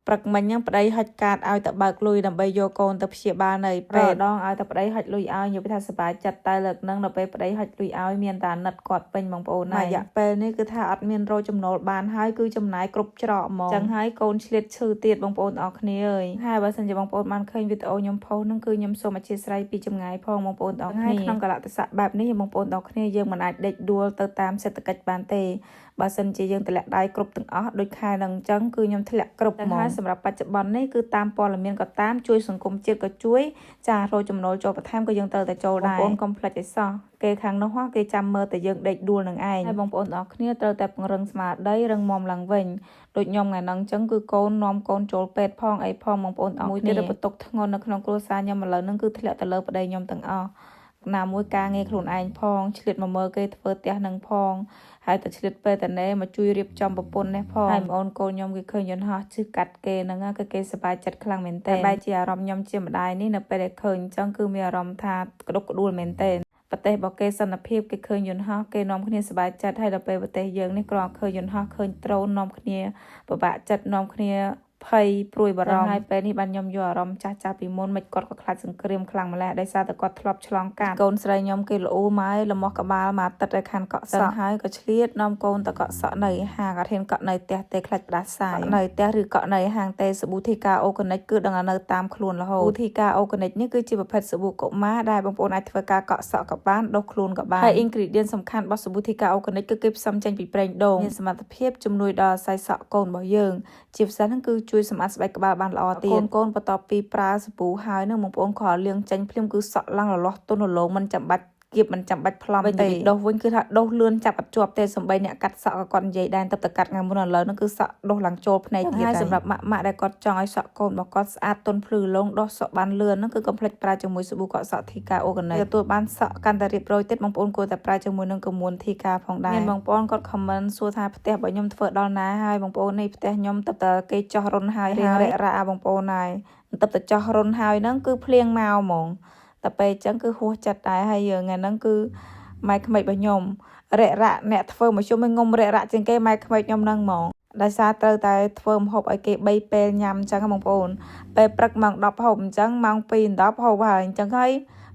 ព្រឹកមិញហ្នឹងប្តីហុចកាតឲ្យទៅបើកលុយដើម្បីយកកូនទៅព្យាបាលនៅពេទ្យដងឲ្យតែប្តីហុចលុយឲ្យនិយាយថាសប្បាយចិត្តតែលើកហ្នឹងដល់ពេលប្តីហុចលុយឲ្យមានតែអាណិតគាត់ពេញបងប្អូនណារយៈពេលនេះគឺថាអត់មានរកចំណូលបានហើយគឺចំណាយគ្រប់ច្រកហ្មងចឹងហើយកូនឆ្លៀតឈឺទៀតបងប្អូនអរគ្នាអើយហើយបើសិនជាបងប្អូនបានឃើញវីដេអូខ្ញុំផុសហ្នឹងគឺខ្ញុំសូមអធិស្ឋានពីចម្ងាយផងបងប្អូនអរគ្នាក្នុងកលៈទេសៈបែបនេះបងប្អូនអរគ្នាយើងមិនអាចដេកដួលទៅតាមសេដ្ឋកិច្ចបានទេបើសិនជាយើងធ្លាក់ដៃគ្រប់ទាំងអស់ដូចខែនឹងអញ្ចឹងគឺខ្ញុំធ្លាក់គ្រប់ហ្មងហើយសម្រាប់បច្ចុប្បន្ននេះគឺតាមព័ត៌មានក៏តាមជួយសង្គមជាតិក៏ជួយចារកចំណូលចូលបន្ថែមក៏យើងត្រូវតែចូលដែរបងប្អូនកុំភ្លេចឲ្យសោះគេខាងនោះគេចាំមើលតែយើងដេកដួលនឹងឯងហើយបងប្អូនអរគ្នាត្រូវតែពង្រឹងស្មារតីរឹងមាំឡើងវិញដូចខ្ញុំថ្ងៃហ្នឹងអញ្ចឹងគឺកូននាំកូនចូលពេទ្យផងអីផងបងប្អូនអរគ្នាមួយទៀតបន្ទុកធ្ងន់នៅក្នុងគ្រួសារខ្ញុំឥឡូវហ្នឹងគឺធ្លាក់ទៅលើប្តីខ្ញុំទាំងអស់ណាមួយការងារខ្លួនឯងផងឆ្លៀតមកមើលគេធ្វើផ្ទះនឹងផងហើយតែឆ្លៀតពេលតនេមកជួយរៀបចំប្រពន្ធនេះផងហើយបងអូនកូនខ្ញុំគេឃើញយន្តហោះជិះកាត់គេហ្នឹងគឺគេសប្បាយចិត្តខ្លាំងមែនតើបែរជាអារម្មណ៍ខ្ញុំជាម្ដាយនេះនៅពេលដែលឃើញអញ្ចឹងគឺមានអារម្មណ៍ថាក្តុកក្តួលមែនតើប្រទេសរបស់គេសន្តិភាពគេឃើញយន្តហោះគេនាំគ្នាសប្បាយចិត្តហើយដល់ពេលប្រទេសយើងនេះគ្រាន់ឃើញយន្តហោះឃើញដ្រូននាំគ្នាពិបាកចិត្តនាំគ្នាភ័យព្រួយបារម្ភហើយពេលនេះបានខ្ញុំយកអារម្មណ៍ចាស់ពីមុនមិនគាត់ក៏ខ្លាចសង្គ្រាមខ្លាំងម្ល៉េះដោយសារតែគាត់ធ្លាប់ឆ្លងកាត់កូនស្រីខ្ញុំគេល្អម៉ែលមាស់ក្បាលមកទឹកឲ្យខាន់កក់សក់ហើយក៏ឆ្លៀតនាំកូនទៅកក់សក់នៅហាងអត់ហ៊ានកក់នៅផ្ទះទេខ្លាចផ្ដាសាយនៅផ្ទះឬកក់នៅហាងទេសាប៊ូធីកាអូកានិកគឺដឹងនៅតាមខ្លួនរហូតធីកាអូកានិកនេះគឺជាប្រភេទសាប៊ូកុមារដែលបងប្អូនអាចធ្វើការកក់សក់ក៏បានដុសខ្លួនក៏បានហើយ ingredient សំខាន់របស់សាប៊ូធីកាអូកានិកគឺគេផ្សំចេញពីប្រេងដូងមានសមត្ថភាពជំនួយដល់សាយសក់កូនរបស់យើងជាពិសេសហ្នឹងគឺជួយសម្អាតស្បែកក្បាលបានល្អទៀតកូនបន្ទាប់ពីប្រើសាប៊ូហើយនឹងបងប្អូនក៏លាងចេញភ្លាមគឺសក់ឡើងរលាស់ទន់រលោងមិនចាំបាច់គៀបមិនចាំបាច់ប្លង់ទេដុសវិញគឺថាដុសលឿនចាប់អត់ជាប់ទេសំបីអ្នកកាត់សក់ក៏គាត់និយាយដែរទៅកាត់ថ្ងៃមុនឥឡូវហ្នឹងគឺសក់ដុសឡើងចូលភ្នែកទៀតហើយសម្រាប់ម៉ាក់ដែលគាត់ចង់ឲ្យសក់កូនរបស់គាត់ស្អាតទន់ភ្លឺលោងដុសសក់បានលឿនហ្នឹងគឺកុំភ្លេចប្រើជាមួយសាប៊ូកក់សក់ធីកាអូកានិកទទួលបានសក់កាន់តែរៀបរយទៀតបងប្អូនគួរតែប្រើជាមួយនឹងកមួនធីកាផងដែរមានបងប្អូនគាត់ខមមិនសួរថាផ្ទះរបស់ខ្ញុំធ្វើដល់ណាហើយបងប្អូននេះផ្ទះខ្ញុំតែគេចោះរុនហើយរៀងរ៉ាបងប្អូនហើយបន្ទាប់តែចោះរុនហើយហ្នឹងគឺភ្លៀងមកហ្មងតែពេលអញ្ចឹងគឺហួសចិត្តដែរហើយយើងថ្ងៃហ្នឹងគឺម៉ែក្មេករបស់ខ្ញុំរ៉ាក់អ្នកធ្វើមកជុំឲ្យងុំរ៉ាក់ជាងគេម៉ែក្មេកខ្ញុំហ្នឹងហ្មងដោយសារត្រូវតែធ្វើម្ហូបឲ្យគេ3ពេលញ៉ាំអញ្ចឹងបងប្អូនពេលព្រឹកម៉ោង10ហូបអញ្ចឹងម៉ោង2 10ហូបហើយអញ្ចឹងហើយ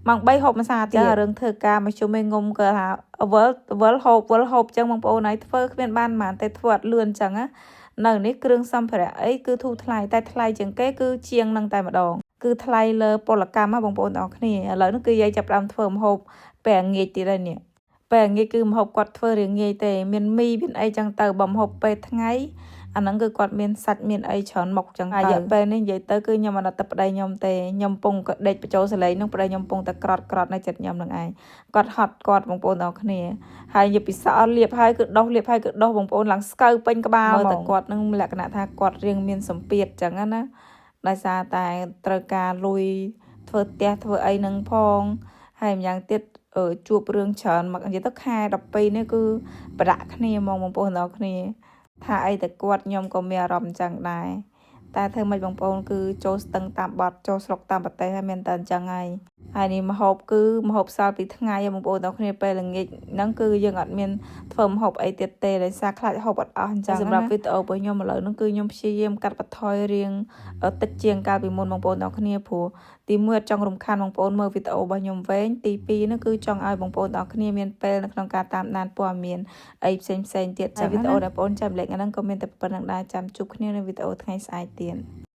ម៉ោង3ហូបម្សាទៀតរឿងធ្វើការមកជុំឲ្យងុំក៏ថាវល់ហូបអញ្ចឹងបងប្អូនហើយធ្វើគ្មានបានប៉ុន្មានតែធ្វើអត់លឿនអញ្ចឹងណានៅនេះគ្រឿងសម្ភារៈអីគឺធូរថ្លៃតែថ្លៃជាងគេគឺជាងនឹងតែម្ដងគឺថ្លៃលើពលកម្មបងប្អូនទាំងអស់គ្នាឥឡូវនេះគឺយាយចាប់ផ្ដើមធ្វើម្ហូបពេលងាយទៀតហើយនេះពេលងាយគឺម្ហូបគាត់ធ្វើរៀងងាយទេមានមីមានអីចឹងទៅបើម្ហូបពេលថ្ងៃអាហ្នឹងគឺគាត់មានសាច់មានអីច្រើនមុខចឹងទៅរយៈពេលនេះនិយាយទៅគឺខ្ញុំអត់ទៅប្តីខ្ញុំទេខ្ញុំពងក៏ដេកបញ្ចូលសលេងនឹងប្តីខ្ញុំពងតែក្រត់នៅចិត្តខ្ញុំនឹងឯងគាត់ហត់គាត់បងប្អូនទាំងអស់គ្នាហើយនិយាយពីសក់លាបហើយគឺដុសបងប្អូនឡើងស្កើពេញក្បាលមើលតែគាត់នឹងលក្ខណៈថាគាត់រៀងមានសម្ពាធចឹងណាដោយសារតែត្រូវការលុយធ្វើផ្ទះធ្វើអីនឹងផងហើយម្យ៉ាងទៀតជួបរឿងច្រើនមកនិយាយទៅខែ12នេះគឺប្រដាក់គ្នាហ្មងបងប្អូនទាំងអស់គ្នាថាអីតែគាត់ខ្ញុំក៏មានអារម្មណ៍អញ្ចឹងដែរតែធ្វើមិនបងប្អូនគឺចូលស្ទឹងតាមបត់ចូលស្រុកតាមប្រទេសហើយមានតែអញ្ចឹងហើយនេះម្ហូបគឺម្ហូបសល់ពីថ្ងៃបងប្អូនទាំងគ្នាពេលល្ងាចហ្នឹងគឺយើងអត់មានធ្វើម្ហូបអីទៀតទេដោយសារខ្លាចហូបអត់អស់អញ្ចឹងសម្រាប់វីដេអូរបស់ខ្ញុំឥឡូវហ្នឹងគឺខ្ញុំព្យាយាមកាត់បន្ថយរៀងតិចជាងកាលពីមុនបងប្អូនទាំងគ្នាព្រោះទី1អត់ចង់រំខានបងប្អូនមើលវីដេអូរបស់ខ្ញុំវែងទី2ហ្នឹងគឺចង់ឲ្យបងប្អូនទាំងគ្នាមានពេលនៅក្នុងការតាមដានព័ត៌មានអីផ្សេងទៀតចឹងវីដេអូដែលបងប្អូនចាំលេខហ្នឹងក៏មានតែប៉ុណ្្នឹងដែរចាំជួបគ្នានៅវីដេអូថ្ងៃស្អែកទៀត